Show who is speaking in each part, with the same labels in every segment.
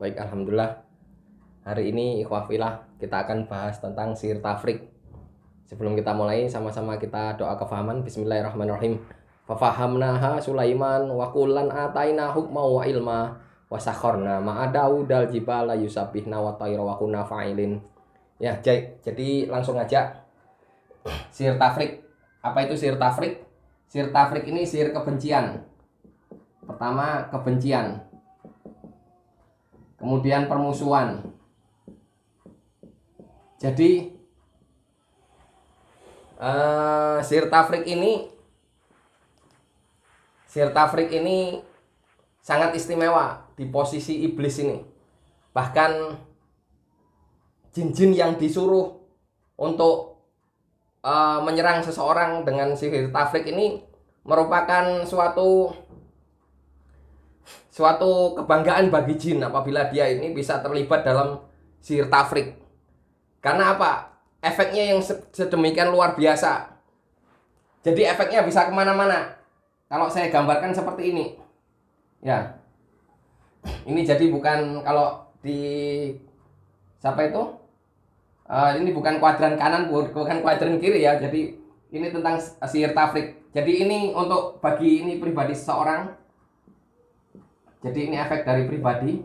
Speaker 1: Baik, alhamdulillah. Hari ini ikhwah fillah kita akan bahas tentang sihir tafrik. Sebelum kita mulai, sama-sama kita doa kefahaman. Bismillahirrahmanirrahim. Fafahamnaha Sulaiman wa kullan ataina hukma wa ilma wa sakharna ma'a Daudal jibala yusabbihna wa tayra wa kunna fa'ilin. Ya, jadi langsung aja. Sihir tafrik. Apa itu sihir tafrik? Sihir tafrik ini sihir kebencian. Pertama, kebencian. Kemudian permusuhan. Jadi sihir tafrik ini sangat istimewa di posisi iblis ini. Bahkan jin-jin yang disuruh untuk menyerang seseorang dengan sihir tafrik ini merupakan suatu kebanggaan bagi jin apabila dia ini bisa terlibat dalam sihir tafrik. Karena apa? Efeknya yang sedemikian luar biasa. Jadi efeknya bisa kemana-mana. Kalau saya gambarkan seperti ini, ya, ini jadi bukan kalau di siapa itu? Ini bukan kuadran kanan, bukan kuadran kiri ya. Jadi ini tentang sihir tafrik. Jadi ini untuk bagi ini pribadi seseorang. Jadi ini efek dari pribadi.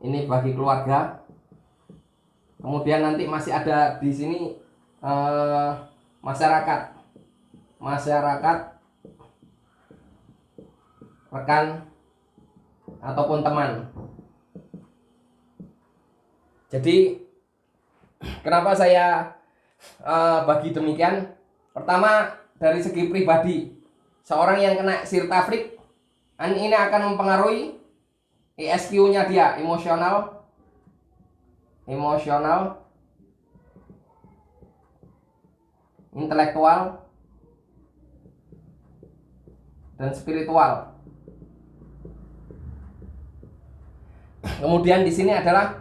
Speaker 1: Ini bagi keluarga. Kemudian nanti masih ada di sini masyarakat, rekan ataupun teman. Jadi kenapa saya bagi demikian? Pertama, dari segi pribadi, seorang yang kena sihir tafrik ini akan mempengaruhi ISQ-nya dia, emosional, intelektual, dan spiritual. Kemudian di sini adalah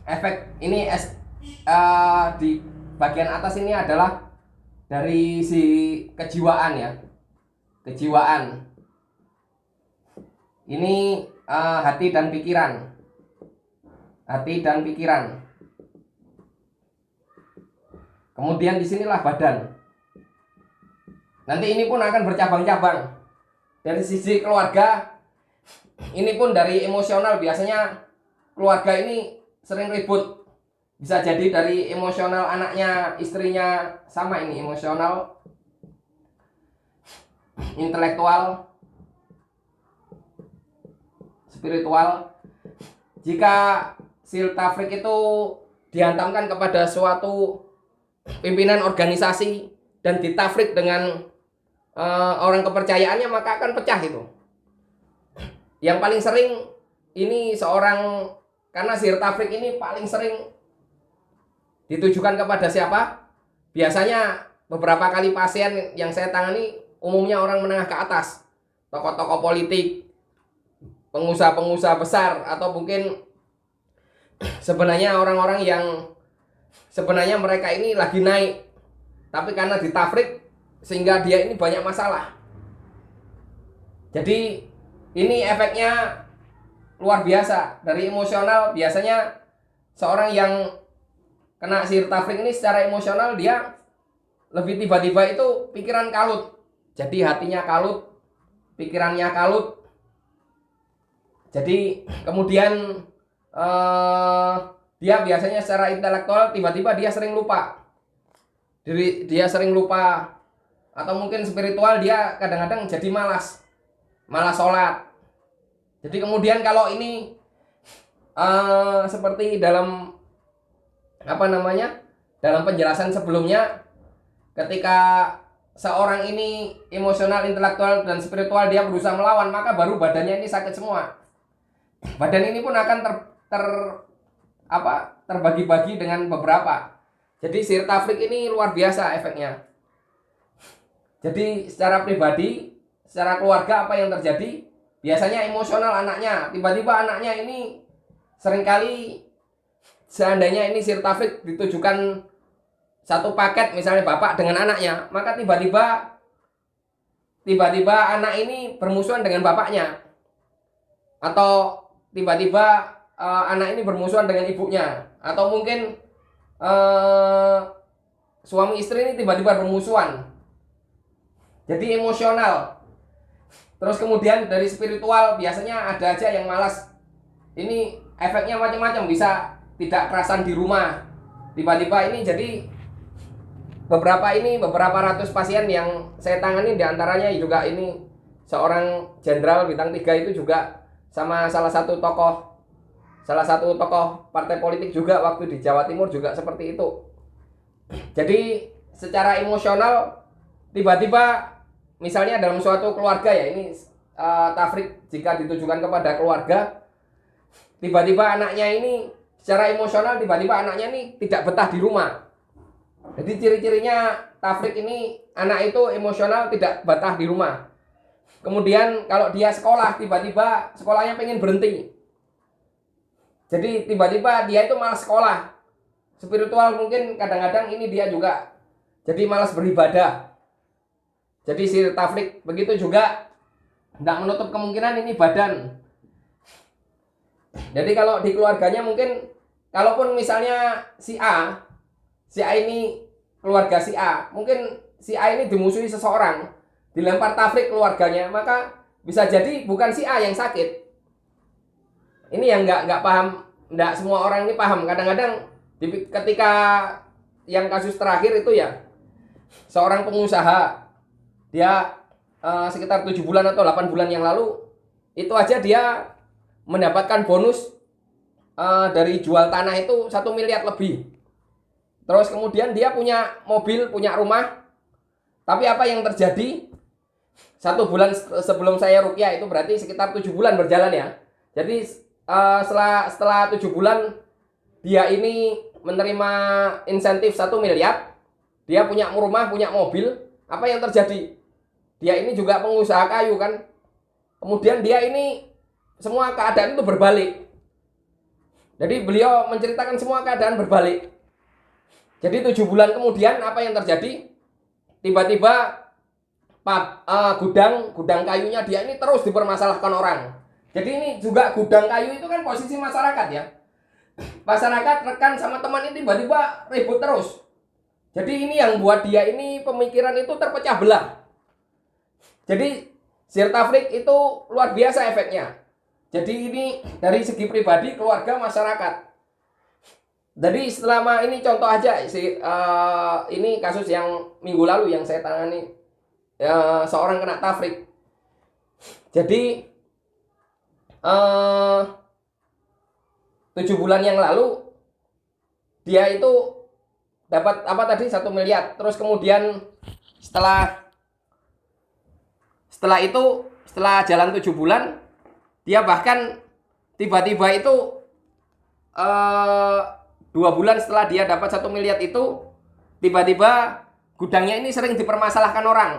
Speaker 1: efek ini di bagian atas ini adalah dari si kejiwaan ya, kejiwaan. Ini hati dan pikiran. Kemudian disinilah badan. Nanti ini pun akan bercabang-cabang. Dari sisi keluarga, ini pun dari emosional. Biasanya keluarga ini sering ribut. Bisa jadi dari emosional anaknya, istrinya sama ini, emosional, intelektual, spiritual. Jika sihir tafrik itu dihantamkan kepada suatu pimpinan organisasi dan ditafrik dengan orang kepercayaannya, maka akan pecah itu. Yang paling sering ini seorang, karena sihir tafrik ini paling sering ditujukan kepada siapa? Biasanya beberapa kali pasien yang saya tangani umumnya orang menengah ke atas, tokoh-tokoh politik, pengusaha-pengusaha besar, atau mungkin sebenarnya orang-orang yang sebenarnya mereka ini lagi naik, tapi karena ditafrik sehingga dia ini banyak masalah. Jadi ini efeknya luar biasa. Dari emosional, biasanya seorang yang kena sihir tafrik ini secara emosional dia lebih tiba-tiba itu pikiran kalut. Jadi hatinya kalut, pikirannya kalut. Jadi kemudian dia biasanya secara intelektual tiba-tiba dia sering lupa. Dia sering lupa, atau mungkin spiritual dia kadang-kadang jadi malas sholat. Jadi kemudian kalau ini seperti dalam dalam penjelasan sebelumnya, ketika seorang ini emosional, intelektual, dan spiritual dia berusaha melawan, maka baru badannya ini sakit semua. Badan ini pun akan terbagi-bagi dengan beberapa. Jadi sihir tafrik ini luar biasa efeknya. Jadi secara pribadi, secara keluarga, apa yang terjadi? Biasanya emosional anaknya, tiba-tiba anaknya ini seringkali, seandainya ini sihir tafrik ditujukan satu paket, misalnya bapak dengan anaknya, maka tiba-tiba anak ini bermusuhan dengan bapaknya. Atau tiba-tiba anak ini bermusuhan dengan ibunya, atau mungkin suami istri ini tiba-tiba bermusuhan. Jadi emosional. Terus kemudian dari spiritual, biasanya ada aja yang malas. Ini efeknya macam-macam, bisa tidak kerasan di rumah. Tiba-tiba ini jadi beberapa ratus pasien yang saya tangani, diantaranya juga ini seorang jenderal bintang 3 itu juga sama salah satu tokoh partai politik juga waktu di Jawa Timur juga seperti itu. Jadi secara emosional tiba-tiba, misalnya dalam suatu keluarga ya, ini tafrik jika ditujukan kepada keluarga, tiba-tiba anaknya ini secara emosional, tiba-tiba anaknya ini tidak betah di rumah. Jadi ciri-cirinya tafrik ini, anak itu emosional tidak betah di rumah. Kemudian kalau dia sekolah, tiba-tiba sekolahnya pengen berhenti. Jadi tiba-tiba dia itu malas sekolah. Spiritual mungkin kadang-kadang ini dia juga jadi malas beribadah. Jadi si tafrik begitu juga, tidak menutup kemungkinan ini badan. Jadi kalau di keluarganya mungkin, kalaupun misalnya si A ini keluarga si A, mungkin si A ini dimusuhi seseorang, dilempar tafrik keluarganya, maka bisa jadi bukan si A yang sakit. Ini yang nggak paham, nggak semua orang ini paham. Kadang-kadang ketika yang kasus terakhir itu ya, seorang pengusaha, dia sekitar 7 bulan atau 8 bulan yang lalu, itu aja dia mendapatkan bonus dari jual tanah itu 1 miliar lebih. Terus kemudian dia punya mobil, punya rumah. Tapi apa yang terjadi? 1 bulan sebelum saya ruqyah, itu berarti sekitar 7 bulan berjalan ya. Jadi setelah 7 bulan dia ini menerima insentif 1 miliar. Dia punya rumah, punya mobil. Apa yang terjadi? Dia ini juga pengusaha kayu kan. Kemudian dia ini semua keadaan itu berbalik. Jadi beliau menceritakan semua keadaan berbalik. Jadi 7 bulan kemudian apa yang terjadi? Tiba-tiba gudang kayunya dia ini terus dipermasalahkan orang. Jadi ini juga gudang kayu itu kan posisi masyarakat ya. Masyarakat, rekan sama teman ini tiba-tiba ribut terus. Jadi ini yang buat dia ini pemikiran itu terpecah belah. Jadi sihir tafrik itu luar biasa efeknya. Jadi ini dari segi pribadi, keluarga, masyarakat. Jadi selama ini contoh aja, ini kasus yang minggu lalu yang saya tangani, seorang kena tafrik. Jadi 7 bulan yang lalu dia itu dapat apa tadi 1 miliar. Terus kemudian setelah itu, setelah jalan 7 bulan, dia bahkan tiba-tiba itu 2 bulan setelah dia dapat 1 miliar itu, tiba-tiba gudangnya ini sering dipermasalahkan orang.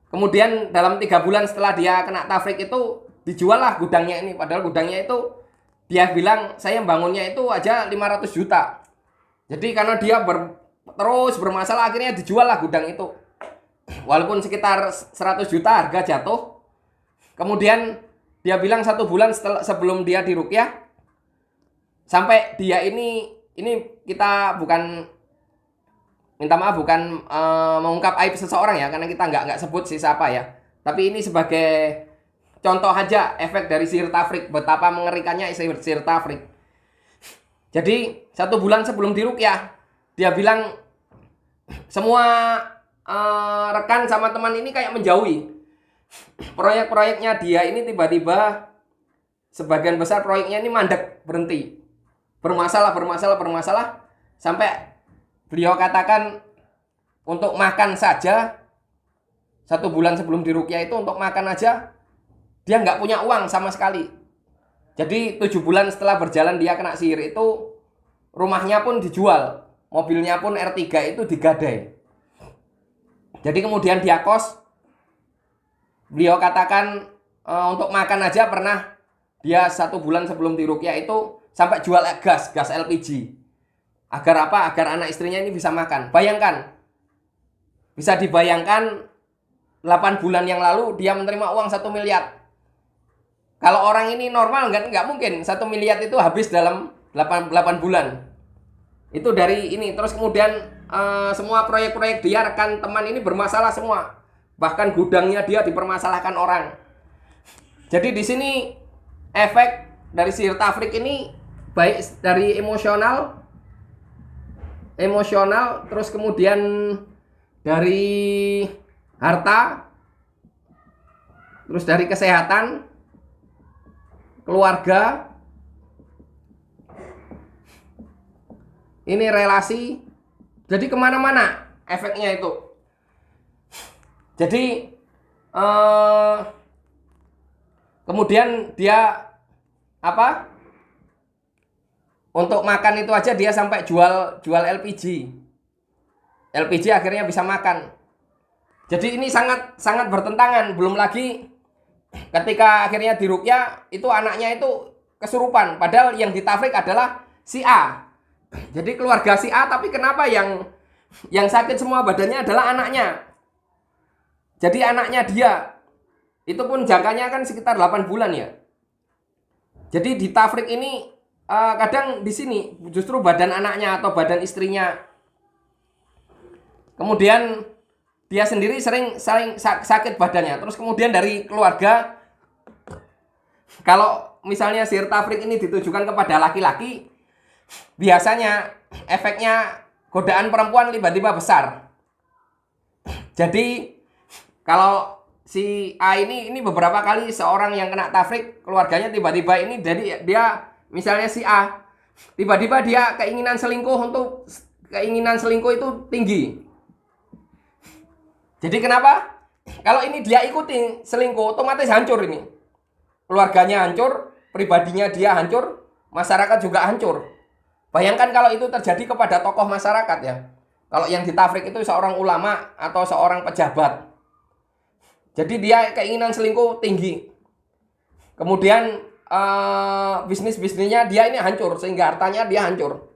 Speaker 1: Kemudian dalam 3 bulan setelah dia kena tafrik itu, dijual lah gudangnya ini. Padahal gudangnya itu dia bilang saya bangunnya itu aja 500 juta. Jadi karena dia terus bermasalah, akhirnya dijual lah gudang itu. Walaupun sekitar 100 juta harga jatuh. Kemudian dia bilang 1 bulan sebelum dia diruqyah, sampai dia ini kita bukan, minta maaf, bukan mengungkap aib seseorang ya, karena kita nggak sebut si siapa ya. Tapi ini sebagai contoh aja efek dari sihir tafrik, betapa mengerikannya sihir tafrik. Jadi 1 bulan sebelum diruqyah, dia bilang semua rekan sama teman ini kayak menjauhi. Proyek-proyeknya dia ini tiba-tiba sebagian besar proyeknya ini mandek, berhenti. Bermasalah sampai beliau katakan untuk makan saja 1 bulan sebelum diruqyah itu, untuk makan aja dia nggak punya uang sama sekali. Jadi 7 bulan setelah berjalan dia kena sihir itu, rumahnya pun dijual, mobilnya pun R3 itu digadai. Jadi kemudian dia kos, beliau katakan untuk makan aja pernah dia 1 bulan sebelum diruqyah itu sampai jual gas LPG. Agar apa? Agar anak istrinya ini bisa makan. Bayangkan, bisa dibayangkan 8 bulan yang lalu dia menerima uang 1 miliar. Kalau orang ini normal nggak mungkin 1 miliar itu habis dalam 8 bulan. Itu dari ini. Terus kemudian semua proyek-proyek dia, rekan teman ini bermasalah semua. Bahkan gudangnya dia dipermasalahkan orang. Jadi di sini efek dari sihir tafrik ini baik dari emosional, terus kemudian dari harta, terus dari kesehatan, keluarga, ini relasi, jadi kemana-mana efeknya itu. Jadi kemudian dia apa? Untuk makan itu aja dia sampai jual LPG. LPG akhirnya bisa makan. Jadi ini sangat bertentangan. Belum lagi ketika akhirnya diruqyah itu anaknya itu kesurupan. Padahal yang ditafrik adalah si A. Jadi keluarga si A, tapi kenapa yang sakit semua badannya adalah anaknya. Jadi anaknya dia itu pun jangkanya kan sekitar 8 bulan ya. Jadi di tafrik ini kadang di sini justru badan anaknya atau badan istrinya. Kemudian dia sendiri sering sakit badannya. Terus kemudian dari keluarga, kalau misalnya sihir tafrik ini ditujukan kepada laki-laki, biasanya efeknya godaan perempuan tiba-tiba besar. Jadi kalau si A ini beberapa kali seorang yang kena tafrik, keluarganya tiba-tiba ini, jadi dia misalnya si A tiba-tiba dia keinginan selingkuh itu tinggi. Jadi kenapa? Kalau ini dia ikuti selingkuh, otomatis hancur ini. Keluarganya hancur, pribadinya dia hancur, masyarakat juga hancur. Bayangkan kalau itu terjadi kepada tokoh masyarakat ya. Kalau yang ditafrik itu seorang ulama atau seorang pejabat. Jadi dia keinginan selingkuh tinggi. Kemudian bisnisnya dia ini hancur, sehingga hartanya dia hancur.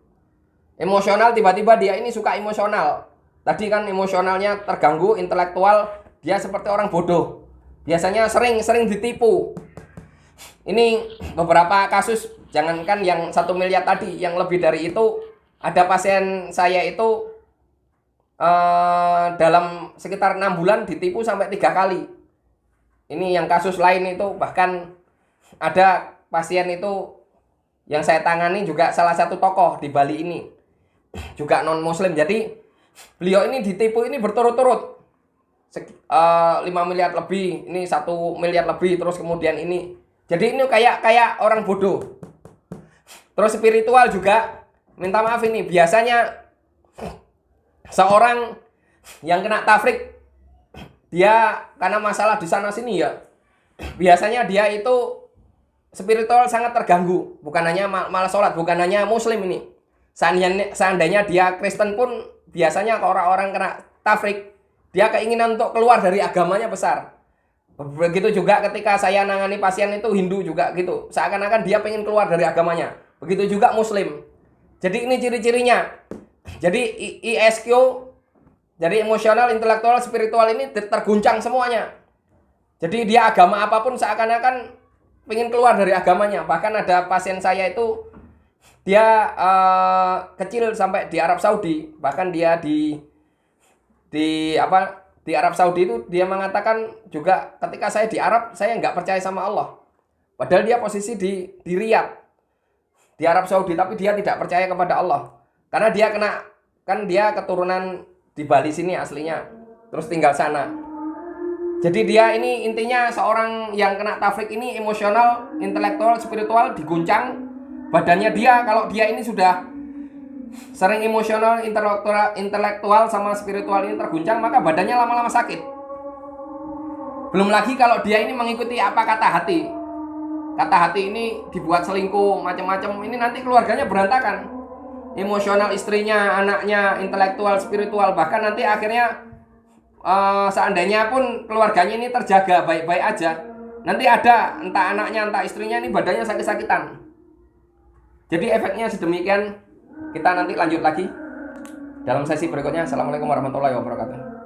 Speaker 1: Emosional, tiba-tiba dia ini suka emosional. Tadi kan emosionalnya terganggu, intelektual dia seperti orang bodoh. Biasanya sering ditipu. Ini beberapa kasus, jangankan yang 1 miliar tadi, yang lebih dari itu. Ada pasien saya itu dalam sekitar 6 bulan ditipu sampai 3 kali. Ini yang kasus lain itu, bahkan ada pasien itu yang saya tangani juga salah satu tokoh di Bali ini, juga non muslim. Jadi beliau ini ditipu ini berturut-turut 5 miliar lebih, ini 1 miliar lebih, terus kemudian ini. Jadi ini kayak orang bodoh. Terus spiritual juga, minta maaf ini biasanya seorang yang kena tafrik, dia karena masalah di sana sini ya, biasanya dia itu spiritual sangat terganggu. Bukan hanya malah sholat, bukan hanya muslim ini. Seandainya dia Kristen pun, biasanya orang-orang kena tafrik, dia keinginan untuk keluar dari agamanya besar. Begitu juga ketika saya nangani pasien itu Hindu juga gitu, seakan-akan dia pengen keluar dari agamanya. Begitu juga muslim. Jadi ini ciri-cirinya. Jadi ISQ, jadi emosional, intelektual, spiritual ini terguncang semuanya. Jadi dia agama apapun seakan-akan pengen keluar dari agamanya. Bahkan ada pasien saya itu, dia kecil sampai di Arab Saudi. Bahkan dia di Arab Saudi itu dia mengatakan juga, ketika saya di Arab saya nggak percaya sama Allah. Padahal dia posisi di Riyadh, di Arab Saudi, tapi dia tidak percaya kepada Allah. Karena dia dia keturunan di Bali sini aslinya, terus tinggal sana. Jadi dia ini intinya seorang yang kena tafrik ini emosional, intelektual, spiritual diguncang. Badannya dia, kalau dia ini sudah sering emosional, intelektual sama spiritual ini terguncang, maka badannya lama-lama sakit. Belum lagi kalau dia ini mengikuti apa kata hati. Kata hati ini dibuat selingkuh, macam-macam, ini nanti keluarganya berantakan. Emosional istrinya, anaknya, intelektual, spiritual, bahkan nanti akhirnya seandainya pun keluarganya ini terjaga baik-baik aja, nanti ada entah anaknya entah istrinya ini badannya sakit-sakitan. Jadi efeknya sedemikian. Kita nanti lanjut lagi dalam sesi berikutnya. Assalamualaikum warahmatullahi wabarakatuh.